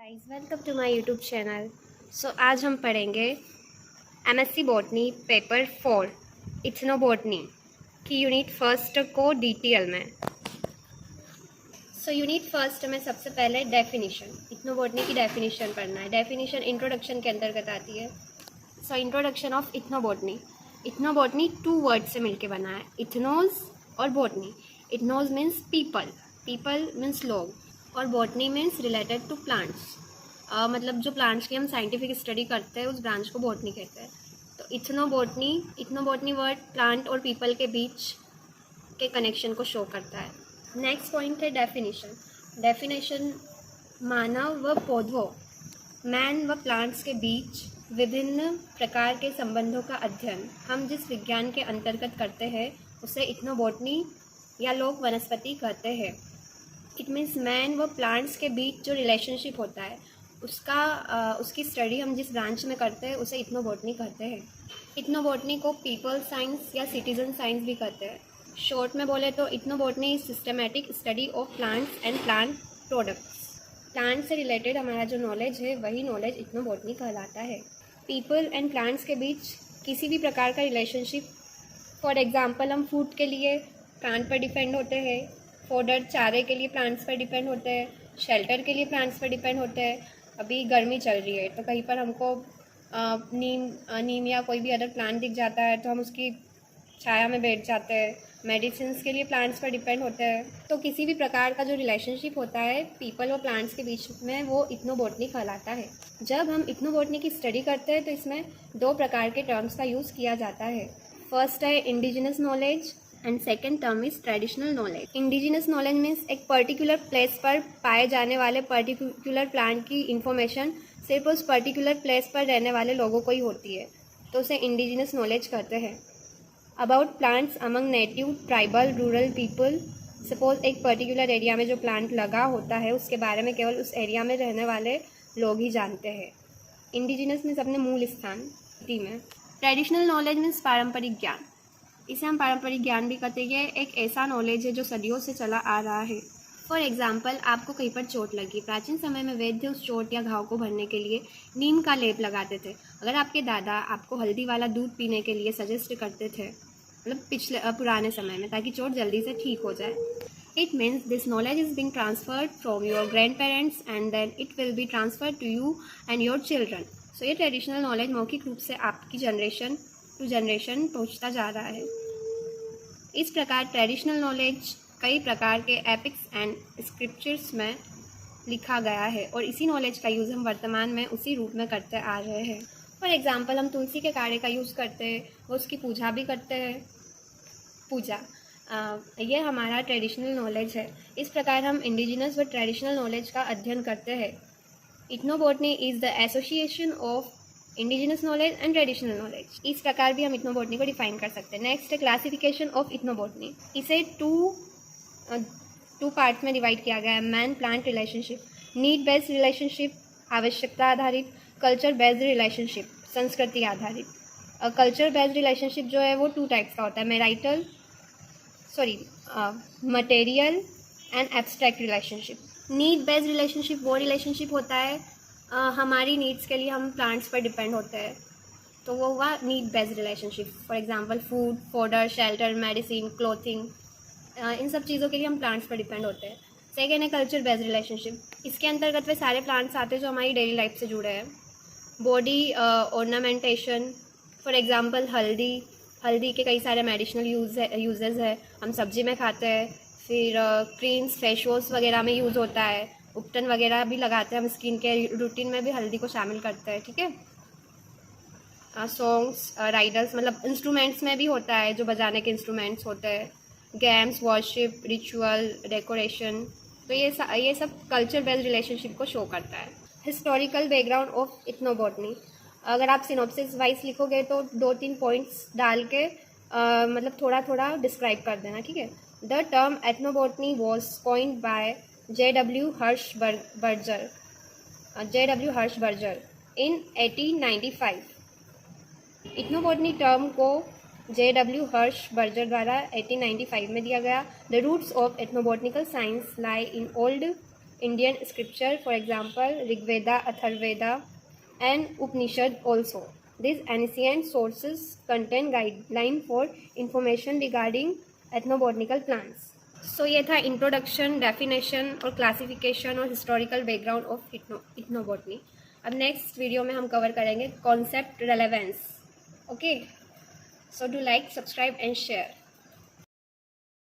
Guys, welcome to my YouTube channel. आज हम पढ़ेंगे एमएससी बॉटनी पेपर 4 इथनोबॉटनी की यूनिट फर्स्ट को डिटेल में। यूनिट फर्स्ट में सबसे पहले डेफिनेशन, इथनोबॉटनी की डेफिनेशन पढ़ना है। डेफिनेशन इंट्रोडक्शन के अंतर्गत आती है। Introduction of ethnobotany. Ethnobotany 2 word से मिलके बना है, इथनोज और botany. Ethnos means people, people means लोग, और botany means related to plants. मतलब जो प्लांट्स की हम साइंटिफिक स्टडी करते हैं उस ब्रांच को बॉटनी कहते हैं। तो इथनोबॉटनी वर्ड प्लांट और पीपल के बीच के कनेक्शन को शो करता है। नेक्स्ट पॉइंट है डेफिनेशन। डेफिनेशन मानव व पौधों, मैन व प्लांट्स के बीच विभिन्न प्रकार के संबंधों का अध्ययन हम जिस विज्ञान के अंतर्गत करते हैं उसे इथनोबॉटनी या लोग वनस्पति कहते हैं। इट मीन्स मैन व प्लांट्स के बीच जो रिलेशनशिप होता है उसकी स्टडी हम जिस ब्रांच में करते हैं उसे इथनोबॉटनी कहते हैं। इथनोबॉटनी को पीपल साइंस या सिटीजन साइंस भी कहते हैं। शॉर्ट में बोले तो ethnobotany is systematic study of plants and plant products. Plant से रिलेटेड हमारा जो नॉलेज है वही नॉलेज इथनोबॉटनी कहलाता है। पीपल एंड प्लांट्स के बीच किसी भी प्रकार का रिलेशनशिप, फॉर एग्जांपल हम फूड के लिए प्लांट पर डिपेंड होते हैं, फोडर चारे के लिए प्लांट्स पर डिपेंड होते हैं, शेल्टर के लिए प्लांट्स पर डिपेंड होते हैं। अभी गर्मी चल रही है तो कहीं पर हमको नीम या कोई भी अदर प्लांट दिख जाता है तो हम उसकी छाया में बैठ जाते हैं। मेडिसिन के लिए प्लांट्स पर डिपेंड होते हैं। तो किसी भी प्रकार का जो रिलेशनशिप होता है पीपल और प्लांट्स के बीच में वो इथनोबॉटनी कहलाता है। जब हम इथनोबॉटनी की स्टडी करते हैं तो इसमें 2 प्रकार के टर्म्स का यूज़ किया जाता है। फर्स्ट है indigenous knowledge and second term is traditional knowledge. Indigenous knowledge means एक पर्टिकुलर प्लेस पर पाए जाने वाले पर्टिकुलर प्लांट की इन्फॉर्मेशन सिर्फ उस पर्टिकुलर प्लेस पर रहने वाले लोगों को ही होती है, तो उसे इंडिजिनस नॉलेज कहते हैं। About plants among native, tribal, rural people. Suppose एक पर्टिकुलर एरिया में जो प्लांट लगा होता है उसके बारे में केवल उस एरिया में रहने वाले लोग ही जानते हैं। इंडिजिनस मीन्स अपने मूल स्थान में। ट्रेडिशनल नॉलेज मीन्स पारंपरिक ज्ञान। इसे हम पारंपरिक ज्ञान भी कहते हैं। एक ऐसा नॉलेज है जो सदियों से चला आ रहा है। फॉर एग्जाम्पल, आपको कहीं पर चोट लगी, प्राचीन समय में वैद्य उस चोट या घाव को भरने के लिए नीम का लेप लगाते थे। अगर आपके दादा आपको हल्दी वाला दूध पीने के लिए सजेस्ट करते थे, मतलब पुराने समय में, ताकि चोट जल्दी से ठीक हो जाए। It means this knowledge is being transferred from your grandparents and then it will be transferred to you and your children. So ये ट्रेडिशनल नॉलेज मौखिक रूप से आपकी जनरेशन टू जनरेशन पहुँचता जा रहा है। इस प्रकार ट्रेडिशनल नॉलेज कई प्रकार के एपिक्स एंड स्क्रिप्चर्स में लिखा गया है और इसी नॉलेज का यूज़ हम वर्तमान में उसी रूप में करते आ रहे हैं। फॉर एग्जांपल, हम तुलसी के काढ़े का यूज़ करते हैं, वो उसकी पूजा भी करते हैं। ये हमारा ट्रेडिशनल नॉलेज है। इस प्रकार हम इंडिजिनस व ट्रेडिशनल नॉलेज का अध्ययन करते हैं। Ethnobotany is the association of indigenous knowledge and traditional knowledge. इस प्रकार भी हम इथनोबॉटनी को डिफाइन कर सकते हैं। नेक्स्ट है क्लासिफिकेशन ऑफ इथनोबॉटनी। इसे टू पार्ट्स में डिवाइड किया गया है। Man plant relationship, need based relationship आवश्यकता आधारित, कल्चर बेस्ड रिलेशनशिप संस्कृति आधारित। कल्चर बेस्ड रिलेशनशिप जो है वो 2 टाइप्स का होता है, material and abstract relationship. Need based relationship वो रिलेशनशिप होता है हमारी नीड्स के लिए हम प्लांट्स पर डिपेंड होते हैं, तो वो हुआ need based relationship. For example food, fodder, shelter, medicine, clothing, इन सब चीज़ों के लिए हम प्लांट्स पर डिपेंड होते हैं। सेकेंड है कल्चर बेस्ड रिलेशनशिप। इसके अंतर्गत वे सारे प्लांट्स आते हैं जो हमारी डेली लाइफ से जुड़े हैं। बॉडी ऑर्नामेंटेशन, फॉर एग्जांपल हल्दी के कई सारे मेडिसिनल यूजेस है, हम सब्जी में खाते हैं। फिर क्रीम्स, फेस वॉश वगैरह में यूज़ होता है। उपटन वगैरह भी लगाते हैं हम, स्किन केयर रूटीन में भी हल्दी को शामिल करते हैं। ठीक है। सॉन्ग्स, राइडर्स, मतलब इंस्ट्रूमेंट्स में भी होता है, जो बजाने के इंस्ट्रूमेंट्स होते हैं। गेम्स, वर्शिप, रिचुअल, डेकोरेशन, तो ये सब कल्चर बेस्ड रिलेशनशिप को शो करता है। Historical background of ethnobotany. अगर आप सिनॉप्सिस वाइज लिखोगे तो 2-3 पॉइंट्स डाल के मतलब थोड़ा थोड़ा डिस्क्राइब कर देना। ठीक है। The term ethnobotany was coined by J.W. Harshberger in 1895। Ethnobotany term को J.W. हर्षबर्जर द्वारा 1895 में दिया गया। The roots of ethnobotanical science lie in old Indian scripture, for example, Rigveda, Atharvaveda, and Upanishad also. These ancient sources contain guideline for information regarding ethnobotanical plants. So ये था introduction, definition और classification और historical background of इथनोबॉटनी. अब next video में हम cover करेंगे concept relevance. Okay, so do like, subscribe and share.